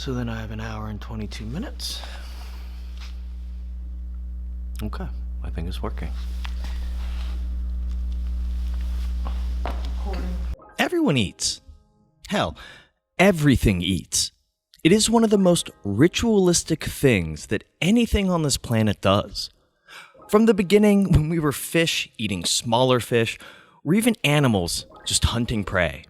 So then I have an hour and 22 minutes. Okay, I think it's working. Everyone eats. Hell, everything eats. It is one of the most ritualistic things that anything on this planet does. From the beginning, when we were fish eating smaller fish, or even animals just hunting prey.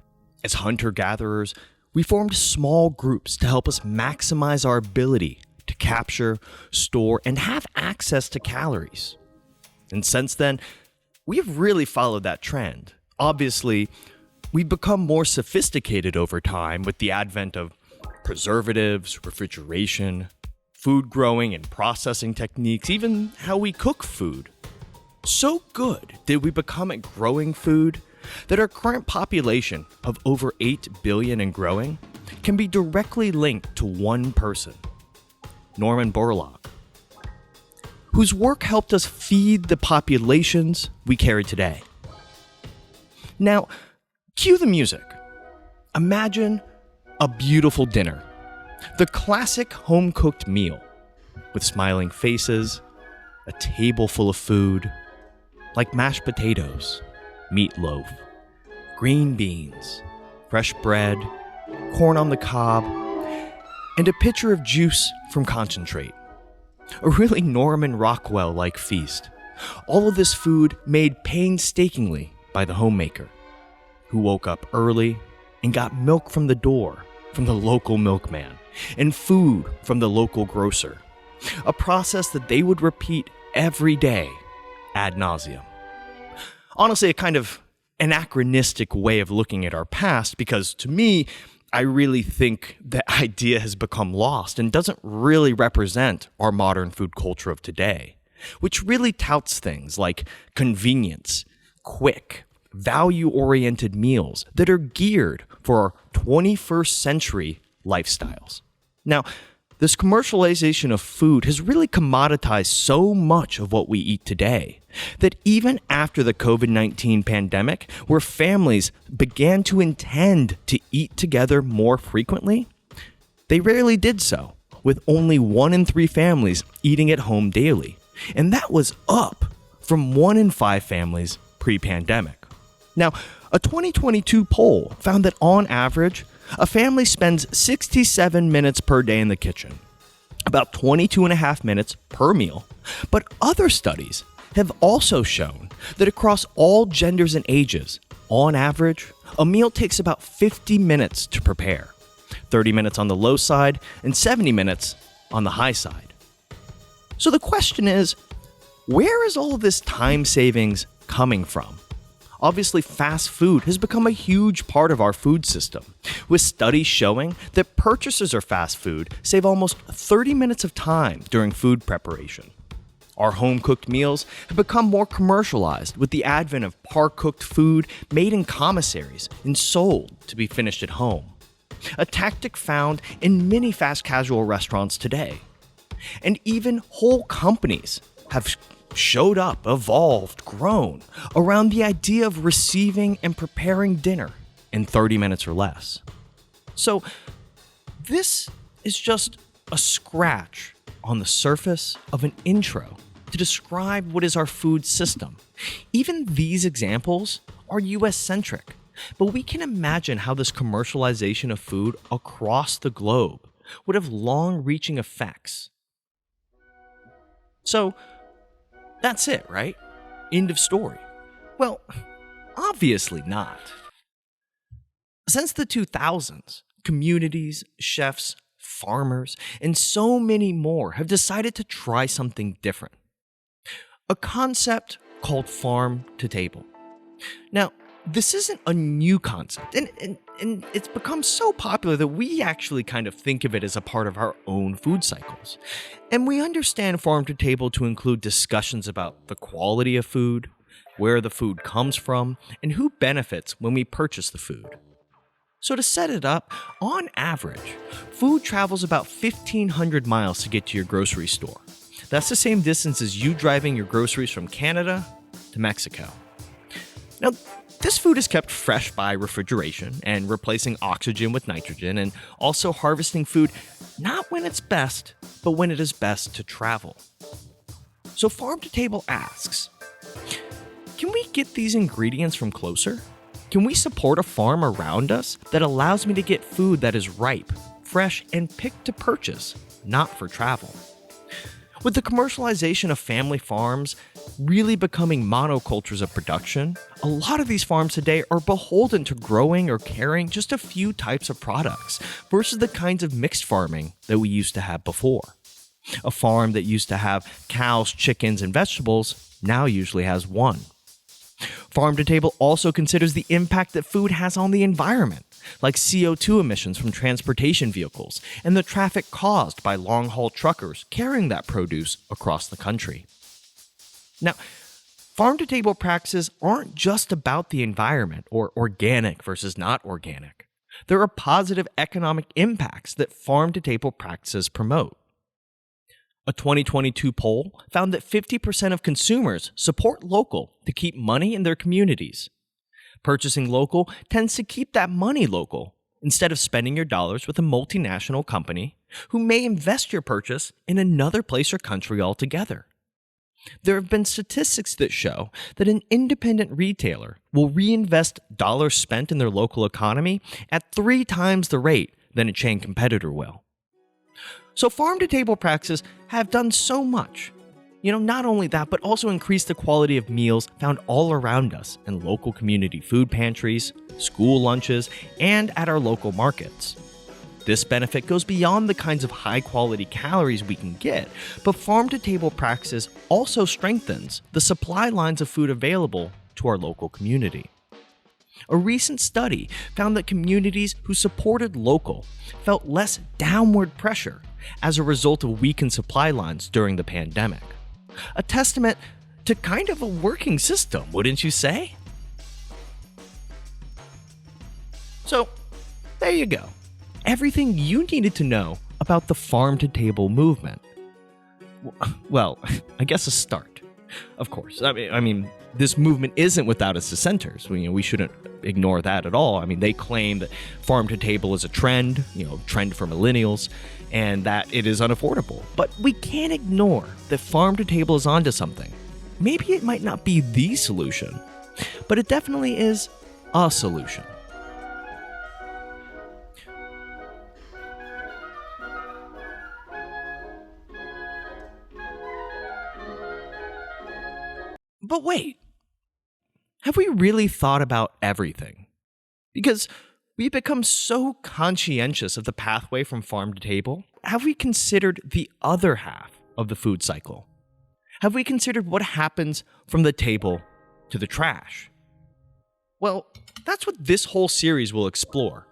As hunter-gatherers, we formed small groups to help us maximize our ability to capture, store, and have access to calories. And since then, we have really followed that trend. Obviously, we've become more sophisticated over time with the advent of preservatives, refrigeration, food growing and processing techniques, even how we cook food. So good did we become at growing food that our current population of over 8 billion and growing can be directly linked to one person, Norman Borlaug, whose work helped us feed the populations we carry today. Now, cue the music. Imagine a beautiful dinner, the classic home-cooked meal, with smiling faces, a table full of food, like mashed potatoes, meatloaf, green beans, fresh bread, corn on the cob, and a pitcher of juice from concentrate. A really Norman Rockwell-like feast. All of this food made painstakingly by the homemaker, who woke up early and got milk from the door from the local milkman and food from the local grocer. A process that they would repeat every day ad nauseum. Honestly, a kind of anachronistic way of looking at our past, because to me, I really think the idea has become lost and doesn't really represent our modern food culture of today, which really touts things like convenience, quick, value-oriented meals that are geared for our 21st century lifestyles. Now, this commercialization of food has really commoditized so much of what we eat today that even after the COVID-19 pandemic, where families began to intend to eat together more frequently, they rarely did so, with only 1 in 3 families eating at home daily. And that was up from 1 in 5 families pre-pandemic. Now, a 2022 poll found that on average, a family spends 67 minutes per day in the kitchen, about 22 and a half minutes per meal. But other studies have also shown that across all genders and ages, on average, a meal takes about 50 minutes to prepare, 30 minutes on the low side and 70 minutes on the high side. So the question is, where is all of this time savings coming from? Obviously, fast food has become a huge part of our food system, with studies showing that purchasers of fast food save almost 30 minutes of time during food preparation. Our home-cooked meals have become more commercialized with the advent of par-cooked food made in commissaries and sold to be finished at home, a tactic found in many fast casual restaurants today. And even whole companies have showed up, evolved, grown around the idea of receiving and preparing dinner in 30 minutes or less. So this is just a scratch on the surface of an intro to describe what is our food system. Even these examples are US-centric, but we can imagine how this commercialization of food across the globe would have long-reaching effects. So that's it, right? End of story. Well, obviously not. Since the 2000s, communities, chefs, farmers, and so many more have decided to try something different. A concept called farm to table. Now, this isn't a new concept, and it's become so popular that we actually kind of think of it as a part of our own food cycles. And we understand farm to table to include discussions about the quality of food, where the food comes from, and who benefits when we purchase the food. So to set it up, on average, food travels about 1,500 miles to get to your grocery store. That's the same distance as you driving your groceries from Canada to Mexico. Now, this food is kept fresh by refrigeration and replacing oxygen with nitrogen, and also harvesting food not when it's best, but when it is best to travel. So Farm to Table asks, can we get these ingredients from closer? Can we support a farm around us that allows me to get food that is ripe, fresh, and picked to purchase, not for travel? With the commercialization of family farms really becoming monocultures of production, a lot of these farms today are beholden to growing or carrying just a few types of products versus the kinds of mixed farming that we used to have before. A farm that used to have cows, chickens, and vegetables now usually has one. Farm to Table also considers the impact that food has on the environment, like CO2 emissions from transportation vehicles and the traffic caused by long-haul truckers carrying that produce across the country. Now, Farm to Table practices aren't just about the environment or organic versus not organic. There are positive economic impacts that Farm to Table practices promote. A 2022 poll found that 50% of consumers support local to keep money in their communities. Purchasing local tends to keep that money local instead of spending your dollars with a multinational company who may invest your purchase in another place or country altogether. There have been statistics that show that an independent retailer will reinvest dollars spent in their local economy at 3 times the rate than a chain competitor will. So Farm to Table practices have done so much. Not only that, but also increase the quality of meals found all around us in local community food pantries, school lunches, and at our local markets. This benefit goes beyond the kinds of high-quality calories we can get, but Farm to Table practices also strengthens the supply lines of food available to our local community. A recent study found that communities who supported local felt less downward pressure as a result of weakened supply lines during the pandemic. A testament to kind of a working system, wouldn't you say? So, there you go. Everything you needed to know about the Farm to Table movement. Well, I guess a start. Of course. I mean, this movement isn't without its dissenters. We shouldn't ignore that at all. I mean, they claim that Farm to Table is a trend, trend for millennials, and that it is unaffordable. But we can't ignore that Farm to Table is onto something. Maybe it might not be the solution, but it definitely is a solution. But wait, have we really thought about everything? Because we've become so conscientious of the pathway from farm to table. Have we considered the other half of the food cycle? Have we considered what happens from the table to the trash? Well, that's what this whole series will explore.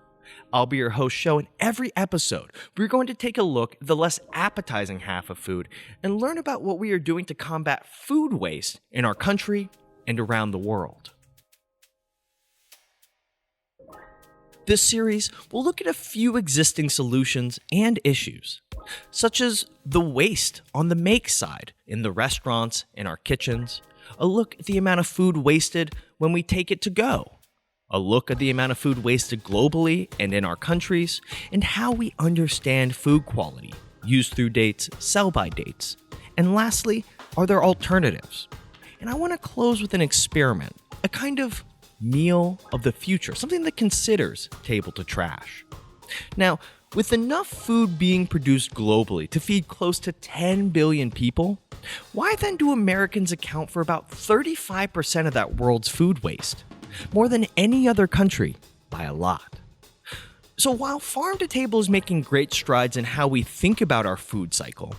I'll be your host, Show. In every episode, we're going to take a look at the less appetizing half of food and learn about what we are doing to combat food waste in our country and around the world. This series will look at a few existing solutions and issues, such as the waste on the make side in the restaurants and our kitchens, a look at the amount of food wasted when we take it to go, a look at the amount of food wasted globally and in our countries, and how we understand food quality, use through dates, sell-by dates. And lastly, are there alternatives? And I want to close with an experiment, a kind of meal of the future, something that considers table to trash. Now, with enough food being produced globally to feed close to 10 billion people, why then do Americans account for about 35% of that world's food waste? More than any other country by a lot. So while Farm to Table is making great strides in how we think about our food cycle,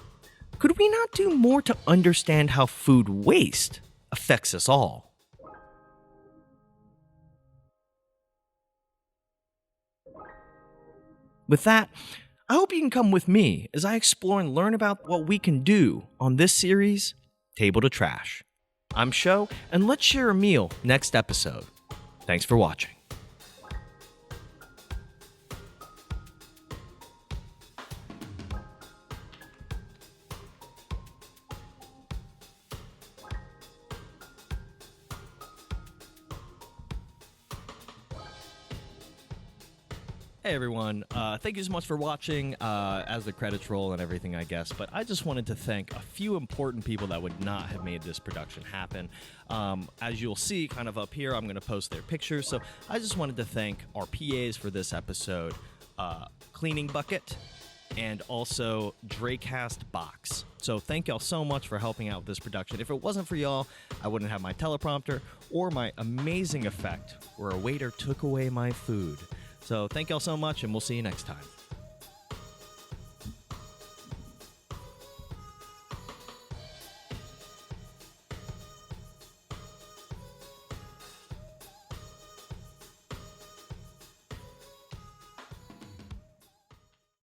could we not do more to understand how food waste affects us all? With that, I hope you can come with me as I explore and learn about what we can do on this series, Table to Trash. I'm Show, and let's share a meal next episode. Thanks for watching. Hey everyone, thank you so much for watching as the credits roll and everything, I guess. But I just wanted to thank a few important people that would not have made this production happen. As you'll see kind of up here, I'm going to post their pictures. So I just wanted to thank our PAs for this episode, Cleaning Bucket, and also Dracast Box. So thank y'all so much for helping out with this production. If it wasn't for y'all, I wouldn't have my teleprompter or my amazing effect where a waiter took away my food. So thank y'all so much, and we'll see you next time.